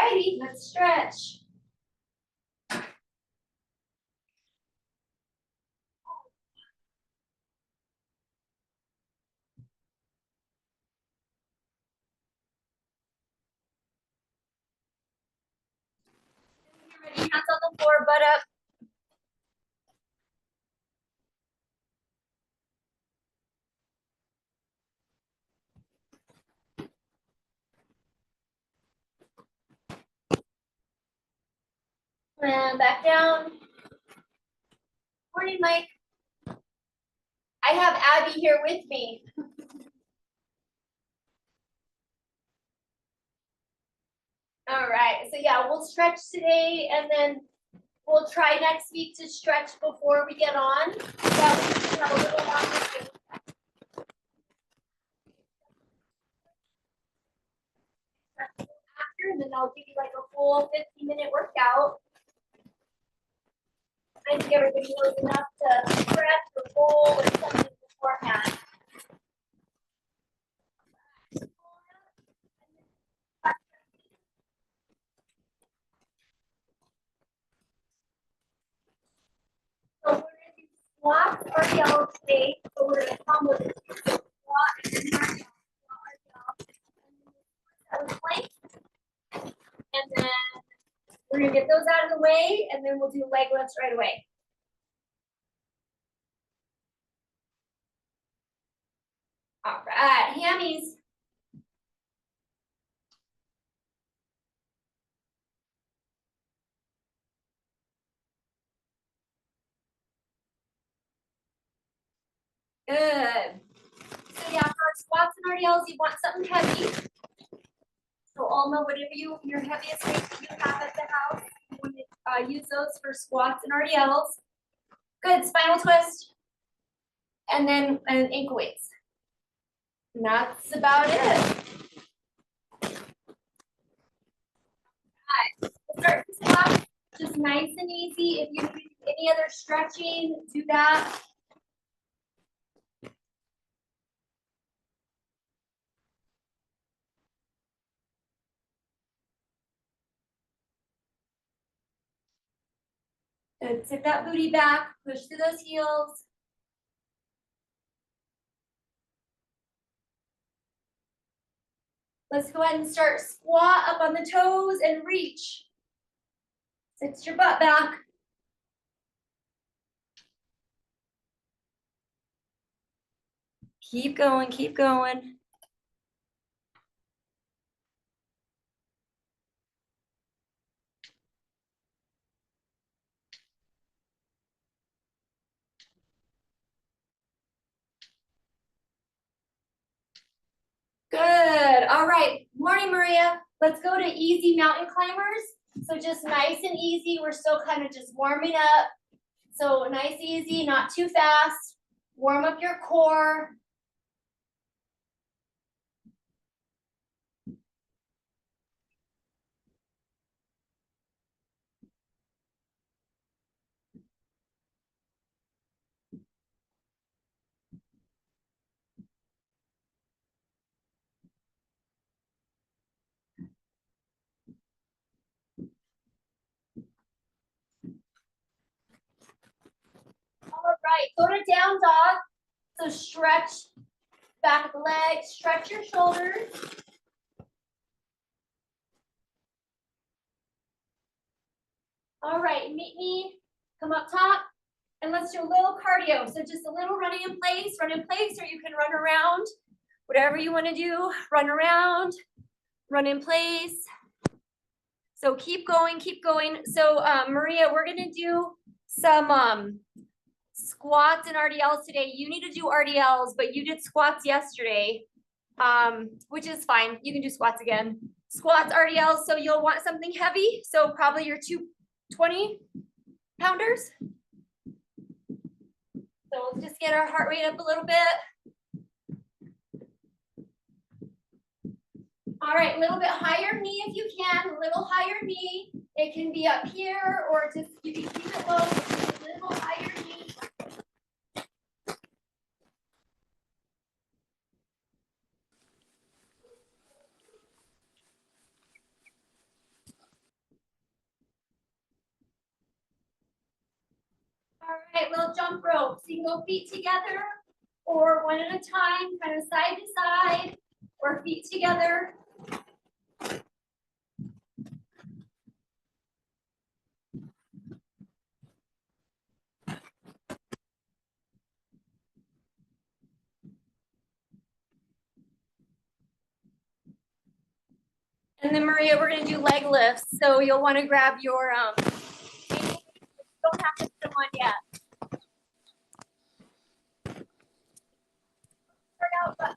righty, let's stretch. Ready, hands on the floor, butt up. And back down. Morning, Mike. I have Abby here with me. All right, so yeah, we'll stretch today and then we'll try next week to stretch before we get on. That way we can have a little longer break. After, and then I'll give you like a full 50-minute workout. I think everybody knows enough to stretch or roll or something beforehand. So we're going to do squats or yells today. So we're going to come with a squat and then plank. And then we're going to get those out of the way, and then we'll do leg lifts right away. All right, hammies. Good. So yeah, for squats and RDLs, you want something heavy. So Alma, whatever your heaviest weights that you have at the house, you want to use those for squats and RDLs. Good, spinal twist. And then ankle weights. And that's about it. All right, we'll start the squats, just nice and easy. If you do any other stretching, do that. Good, sit that booty back, push through those heels. Let's go ahead and start squat up on the toes and reach. Sit your butt back. Keep going, keep going. Good. All right. Morning, Maria. Let's go to easy mountain climbers. So just nice and easy. We're still kind of just warming up. So nice, easy, not too fast. Warm up your core. All right, go to down dog. So stretch back of the leg, stretch your shoulders. All right, meet me, come up top, and let's do a little cardio. So just a little running in place, or you can run around. Whatever you want to do, run around, run in place. So keep going, keep going. So Maria, we're gonna do some squats and RDLs today. You need to do RDLs, but you did squats yesterday, which is fine. You can do squats again. Squats, RDLs, so you'll want something heavy. So probably your 220 pounders. So let's just get our heart rate up a little bit. All right, a little bit higher knee if you can, a little higher knee. It can be up here or just you can keep it low, a little higher knee. little jump rope. So you can go feet together or one at a time, kind of side to side, or feet together. And then Maria, we're gonna do leg lifts. So you'll wanna grab your, don't have to put them on yet. Start out, but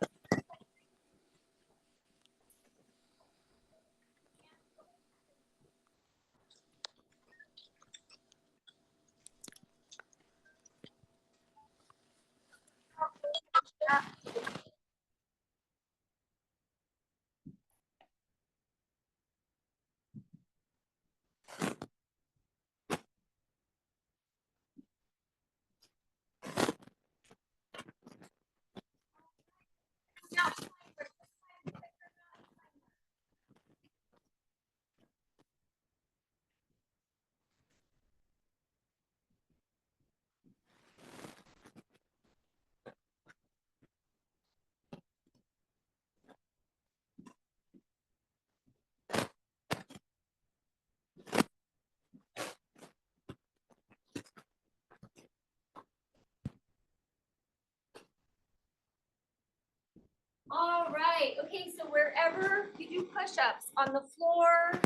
all right. Okay, so wherever you do push-ups, on the floor,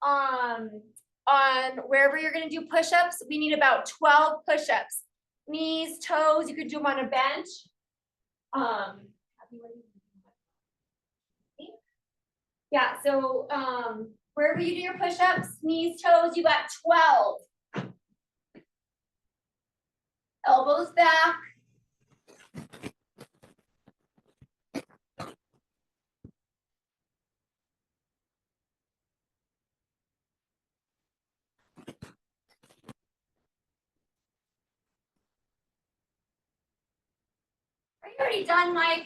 on wherever you're gonna do push-ups, we need about 12 push-ups. Knees, toes, you could do them on a bench. Yeah, so wherever you do your push-ups, knees, toes, you got 12. Elbows back. Are you already done, Mike?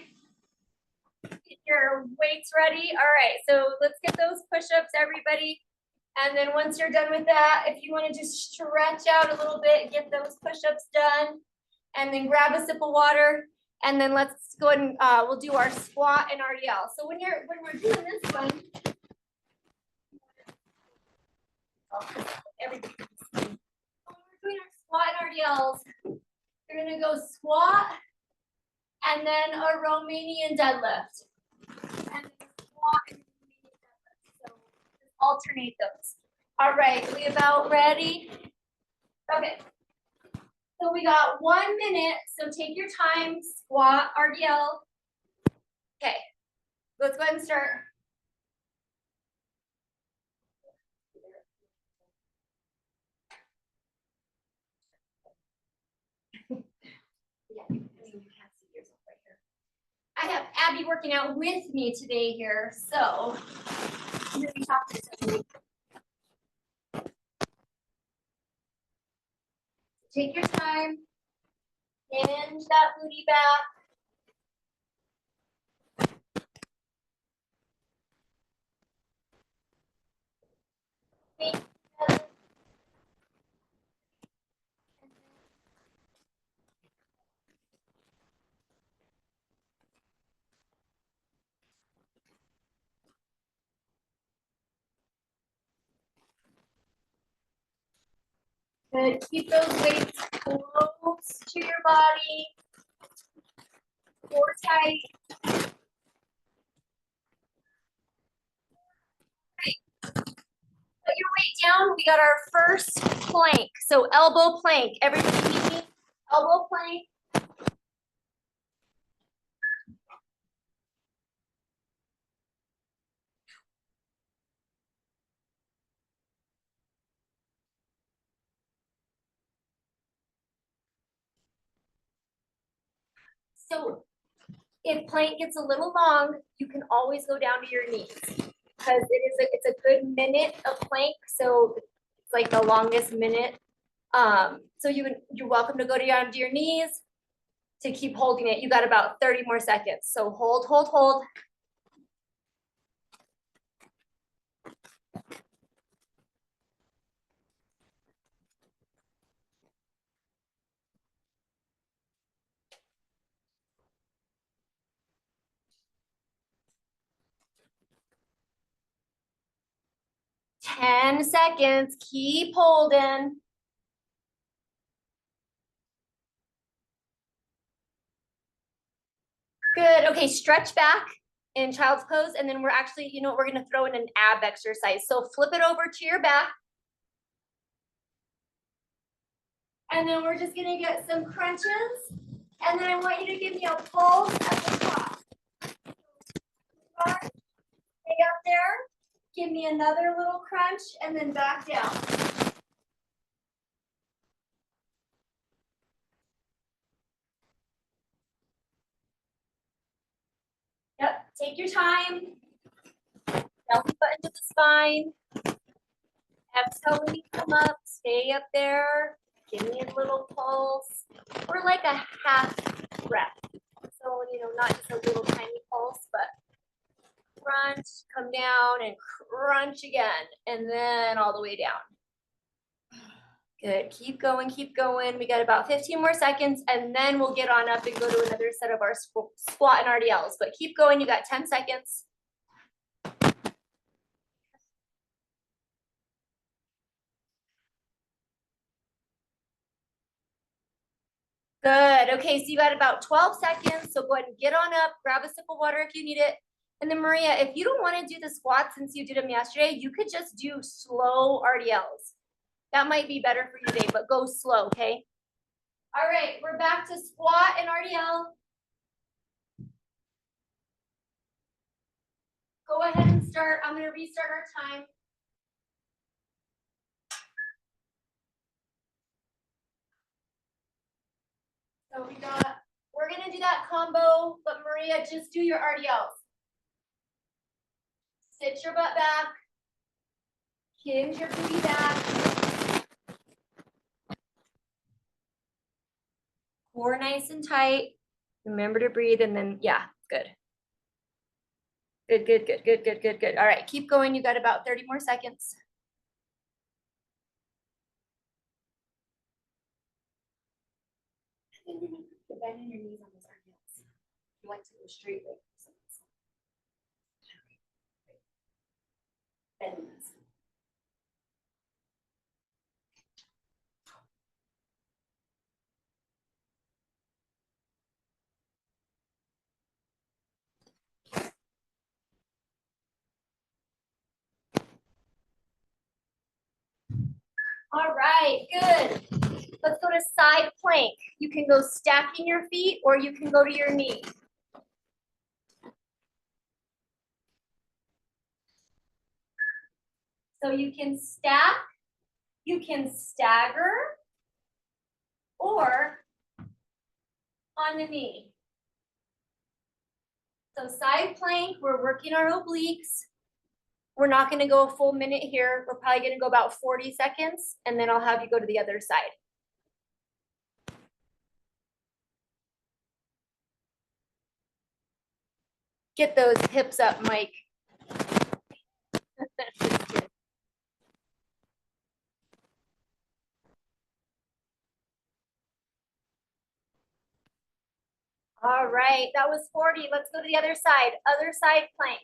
Get your weights ready. All right, so let's get those push-ups, everybody. And then once you're done with that, if you want to just stretch out a little bit, get those push-ups done, and then grab a sip of water. And then let's go ahead and we'll do our squat and RDL. So when we're doing this one, everybody, when we're doing our squat and RDLs, you're gonna go squat and then a Romanian deadlift. And then squat and Romanian deadlift. So just alternate those. All right, we about ready? Okay. So we got 1 minute. So take your time, squat, RDL. Okay, let's go ahead and start. Yeah, I mean, you can't see yourself right here. I have Abby working out with me today here, so I'm gonna be talking to somebody. Take your time, hinge that booty back. Good. Keep those weights close to your body. Core tight. Put your weight down. We got our first plank. So elbow plank. Everybody meet me. Elbow plank. So if plank gets a little long, you can always go down to your knees because it's a good minute of plank. So it's like the longest minute. So you're welcome to go down to your knees to keep holding it. You got about 30 more seconds. So hold, hold, hold. 10 seconds, keep holding. Good, okay, stretch back in child's pose, and then we're actually, you know, we're gonna throw in an ab exercise. So flip it over to your back. And then we're just gonna get some crunches. And then I want you to give me a pulse at the top. Stay up there. Give me another little crunch and then back down. Yep, take your time. Belly button to the spine. Exhale when you come up. Stay up there. Give me a little pulse. Or like a half breath. So, you know, not just a little tiny pulse, but crunch, come down and crunch again. And then all the way down. Good, keep going, keep going. We got about 15 more seconds and then we'll get on up and go to another set of our squat and RDLs, but keep going, you got 10 seconds. Good, okay, so you got about 12 seconds, so go ahead and get on up, grab a sip of water if you need it. And then Maria, if you don't wanna do the squats since you did them yesterday, you could just do slow RDLs. That might be better for you today, but go slow, okay? All right, we're back to squat and RDL. Go ahead and start. I'm gonna restart our time. So we're gonna do that combo, but Maria, just do your RDLs. Sit your butt back. Hinge your booty back. Core nice and tight. Remember to breathe and then, yeah, good. Good, good, good, good, good, good, good. All right, keep going. You got about 30 more seconds. Bend in your knees on those RDLs. You like to go straight like this. Bend. All right, good. Let's go to side plank. You can go stacking your feet or you can go to your knee. So you can stack, you can stagger, or on the knee. So side plank, we're working our obliques. We're not gonna go a full minute here. We're probably gonna go about 40 seconds and then I'll have you go to the other side. Get those hips up, Mike. All right, that was 40. Let's go to the other side plank.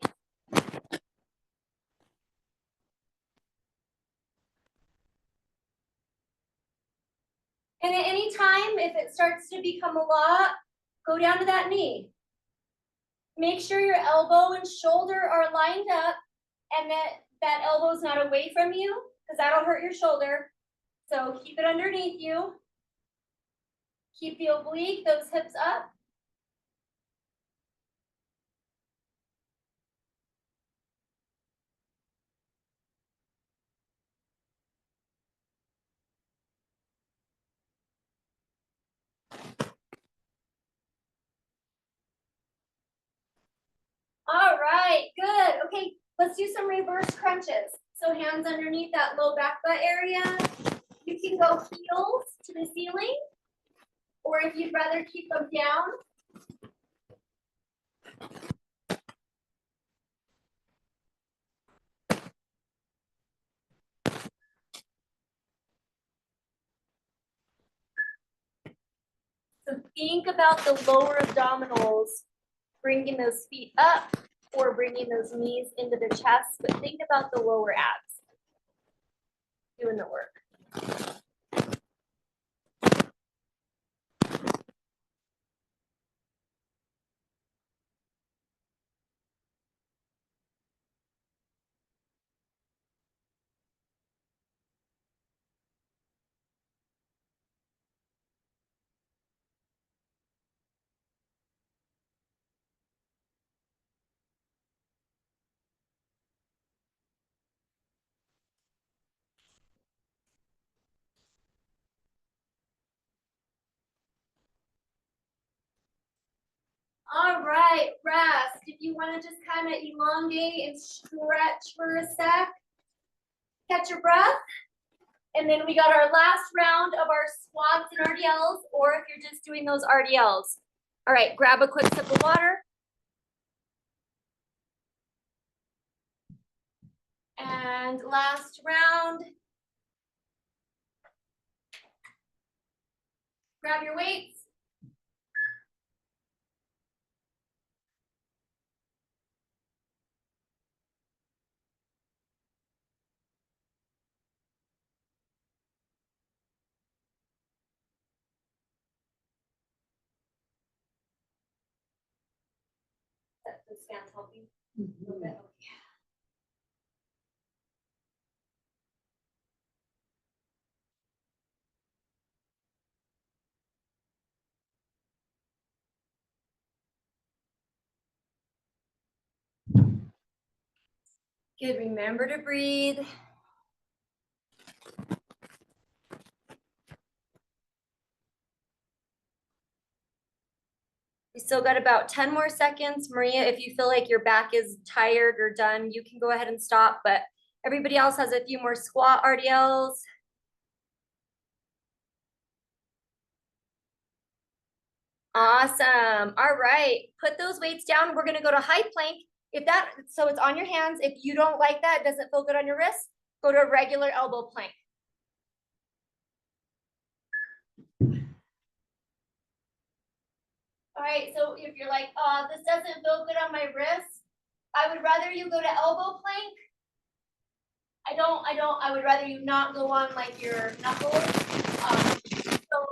And at any time, if it starts to become a lot, go down to that knee. Make sure your elbow and shoulder are lined up and that elbow's not away from you because that'll hurt your shoulder. So keep it underneath you. Keep the oblique, those hips up. All right, good. Okay, let's do some reverse crunches. So hands underneath that low back butt area. You can go heels to the ceiling, or if you'd rather keep them down. So think about the lower abdominals, bringing those feet up or bringing those knees into the chest, but think about the lower abs. doing the work. All right, rest. If you want to just kind of elongate and stretch for a sec, catch your breath. And then we got our last round of our squats and RDLs, or if you're just doing those RDLs. All right, grab a quick sip of water. And last round. Grab your weights. This fan's helping a little bit. Okay. Good, remember to breathe. We still got about 10 more seconds. Maria, if you feel like your back is tired or done, you can go ahead and stop, but everybody else has a few more squat RDLs. Awesome. All right, put those weights down. We're gonna go to high plank. So it's on your hands. If you don't like that, it doesn't feel good on your wrist, go to a regular elbow plank. All right, so if you're like, oh, this doesn't feel good on my wrist, I would rather you go to elbow plank. I would rather you not go on like your knuckles. So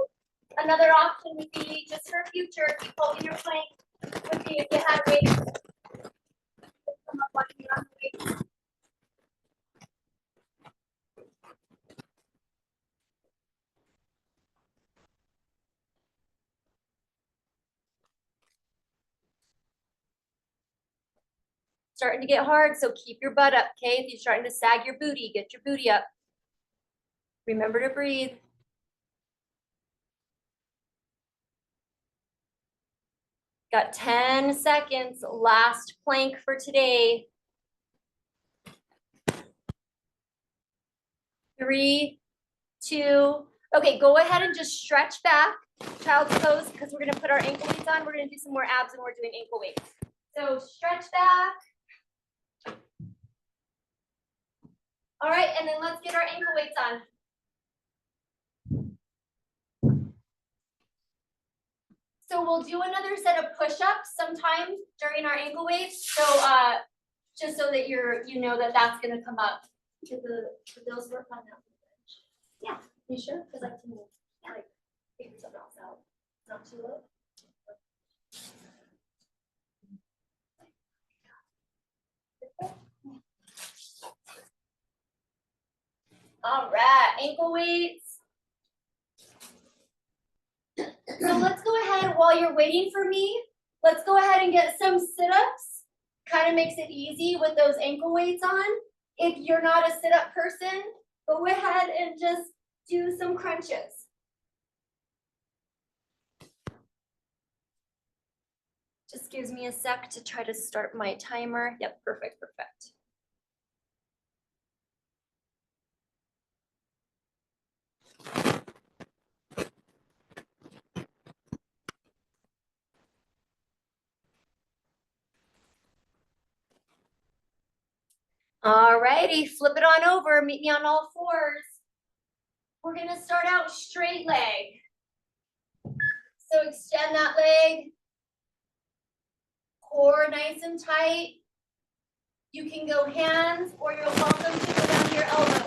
another option would be, just for future, keep holding your plank, would be if you had weights, come up on the weights. Starting to get hard, so keep your butt up, okay? If you're starting to sag your booty, get your booty up. Remember to breathe. Got 10 seconds, last plank for today. 3, 2, okay, go ahead and just stretch back, child's pose, because we're gonna put our ankle weights on. We're gonna do some more abs and we're doing ankle weights. So stretch back. All right, and then let's get our ankle weights on. So we'll do another set of push-ups sometime during our ankle weights. So just so that you know that that's gonna come up. Did those work on that? Yeah, you sure? Because I can like figure something else out. Not too low. All right, ankle weights. So let's go ahead while you're waiting for me. Let's go ahead and get some sit-ups. Kind of makes it easy with those ankle weights on. If you're not a sit-up person, go ahead and just do some crunches. Just gives me a sec to try to start my timer. Yep, perfect, perfect. All righty, flip it on over, meet me on all fours. We're gonna start out straight leg. So extend that leg, core nice and tight. You can go hands or you're welcome to go down to your elbow.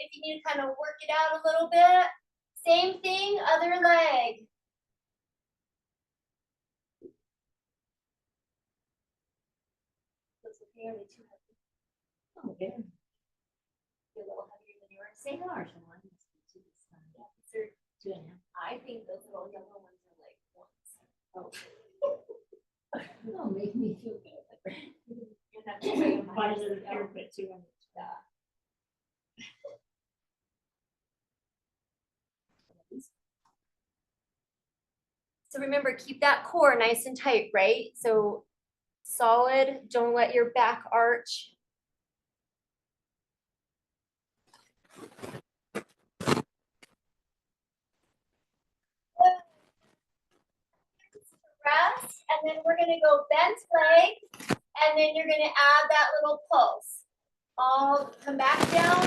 if you need to kind of work it out a little bit. Same thing, other leg. Looks okay, only too heavy. Okay. A little heavier than yours. Say large one. Yeah, these are, 2.5. I think those little yellow ones are like ones. Oh. Don't make me feel good. You're not just saying mine Mine is is a the hair yellow. bit too. Yeah. So remember, keep that core nice and tight, right? So solid, don't let your back arch. Rest, and then we're gonna go bent leg, and then you're gonna add that little pulse. All come back down,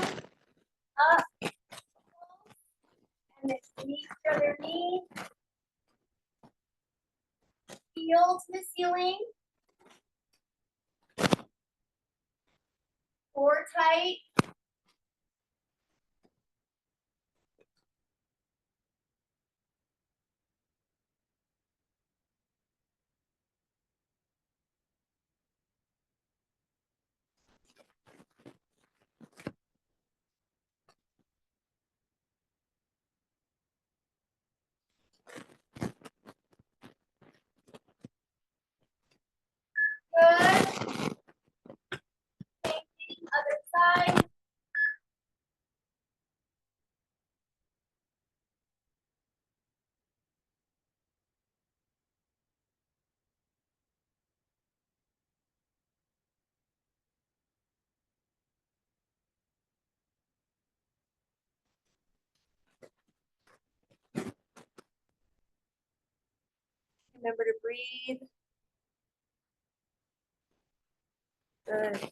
up, and then knee to other knee. Heel to the ceiling. Core tight. Good. Same thing, other side. Remember to breathe. Good.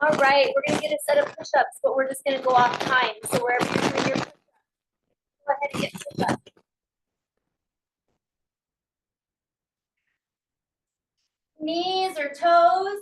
All right, we're gonna get a set of push-ups, but we're just gonna go off time. So wherever you're doing your push-ups, go ahead and get push-ups. Knees or toes.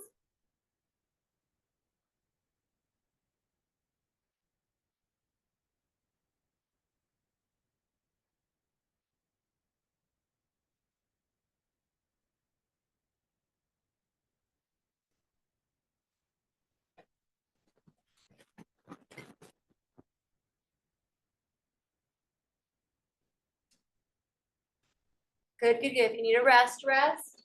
Good, good, good. If you need a rest, rest.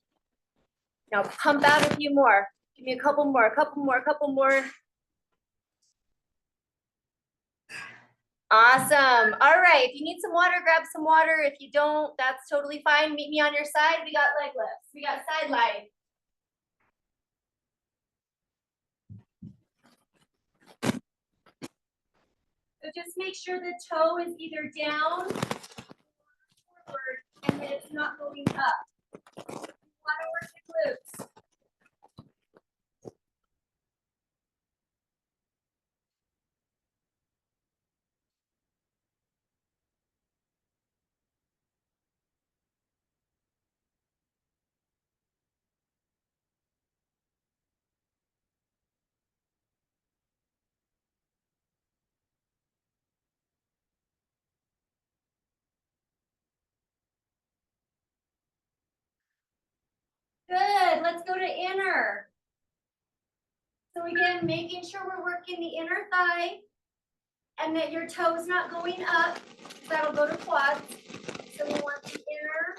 Now pump out a few more. Give me a couple more, a couple more, a couple more. Awesome. All right. If you need some water, grab some water. If you don't, that's totally fine. Meet me on your side. We got leg lifts. We got side lie. So just make sure the toe is either down or forward and that it's not going up. You want to work the glutes. Good. Let's go to inner. So again, making sure we're working the inner thigh and that your toe's not going up. That'll go to quads. So we want the inner.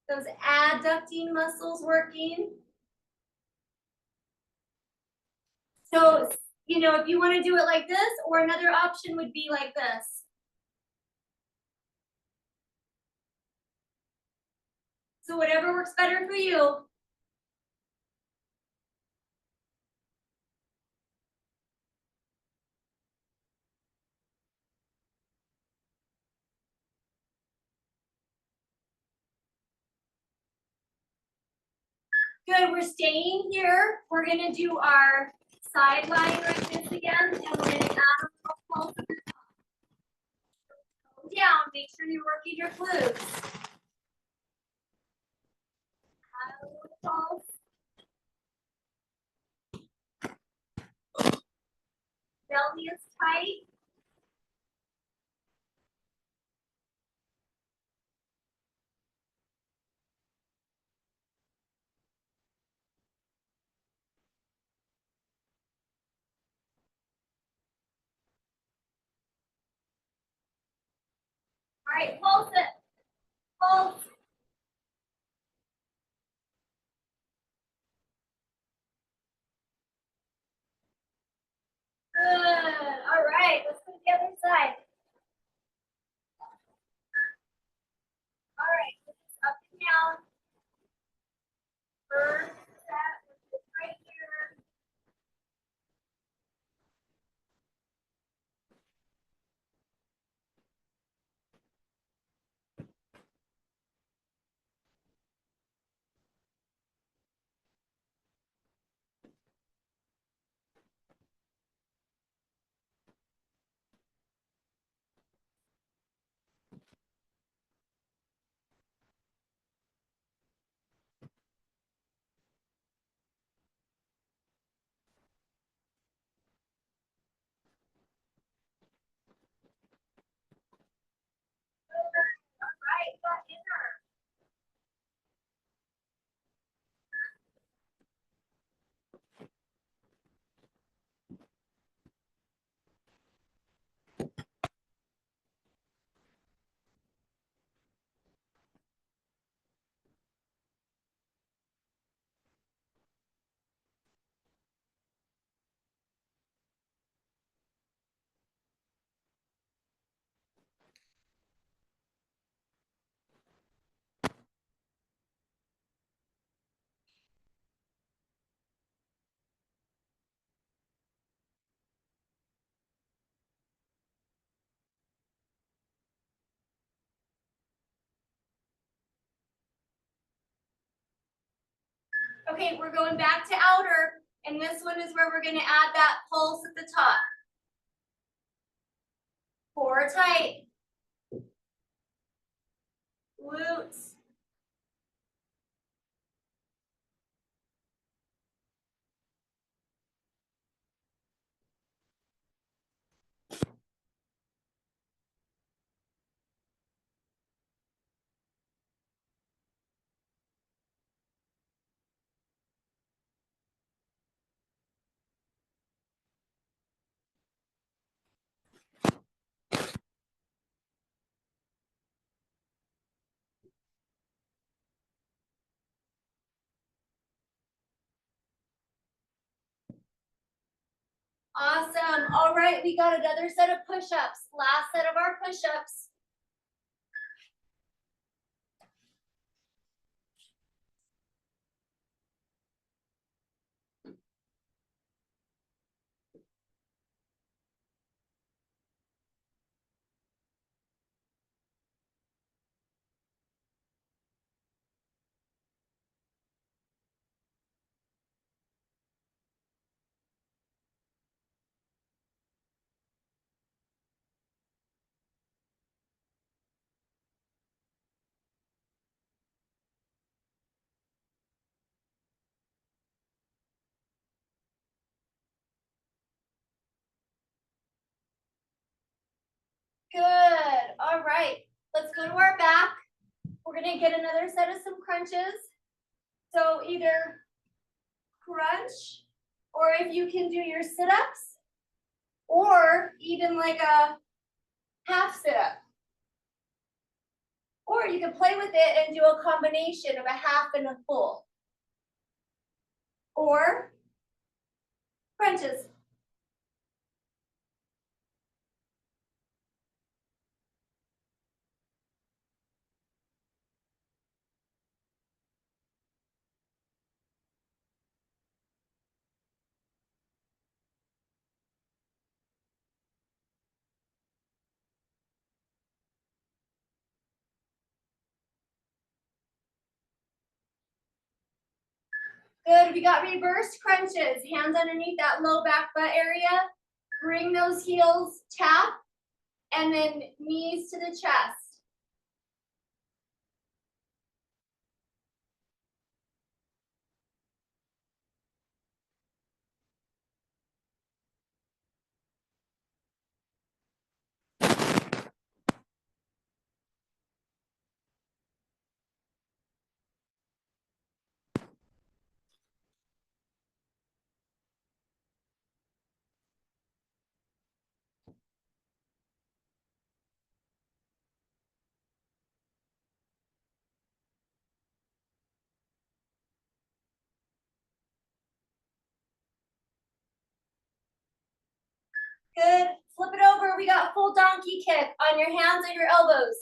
Those adducting muscles working. So, you know, if you want to do it like this, or another option would be like this. So whatever works better for you. Good, we're staying here. We're gonna do our sideline like this again, and we're gonna add a little pulse at the top. Go down, make sure you're working your glutes. Add a little pulse. Belly is tight. All right, pulse it. Pulse. Good. All right, let's go to the other side. All right, up and down. First set, which is right here. All right, got inner. Okay, we're going back to outer, and this one is where we're gonna add that pulse at the top. Core tight. Glutes. Awesome. All right, we got another set of push-ups. Last set of our push-ups. Good. All right. Let's go to our back. We're gonna get another set of some crunches. So either crunch, or if you can do your sit-ups, or even like a half sit-up. Or you can play with it and do a combination of a half and a full. Or crunches. Good, we got reverse crunches. Hands underneath that low back butt area. Bring those heels, tap, and then knees to the chest. Good, flip it over. We got full donkey kick on your hands and your elbows.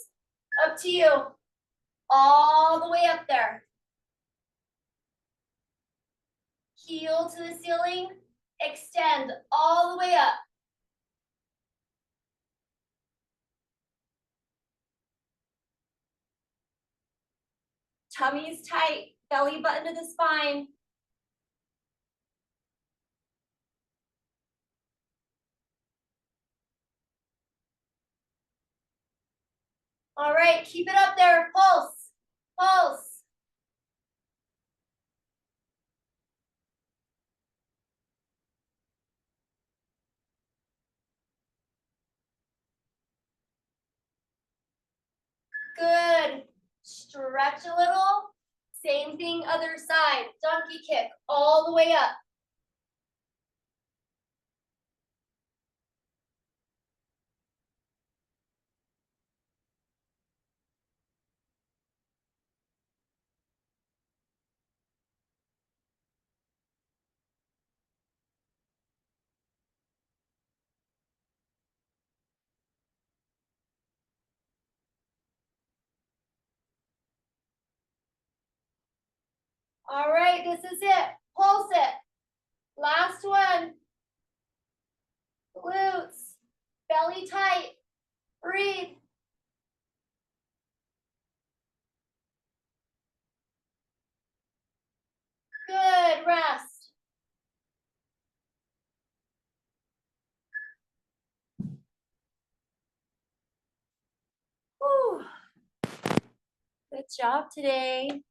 Up to you. All the way up there. Heel to the ceiling. Extend all the way up. Tummy's tight, belly button to the spine. All right, keep it up there. Pulse, pulse. Good. Stretch a little. Same thing, other side. Donkey kick all the way up. All right, this is it. Pulse it. Last one. Glutes. Belly tight. Breathe. Good. Rest. Whew. Good job today.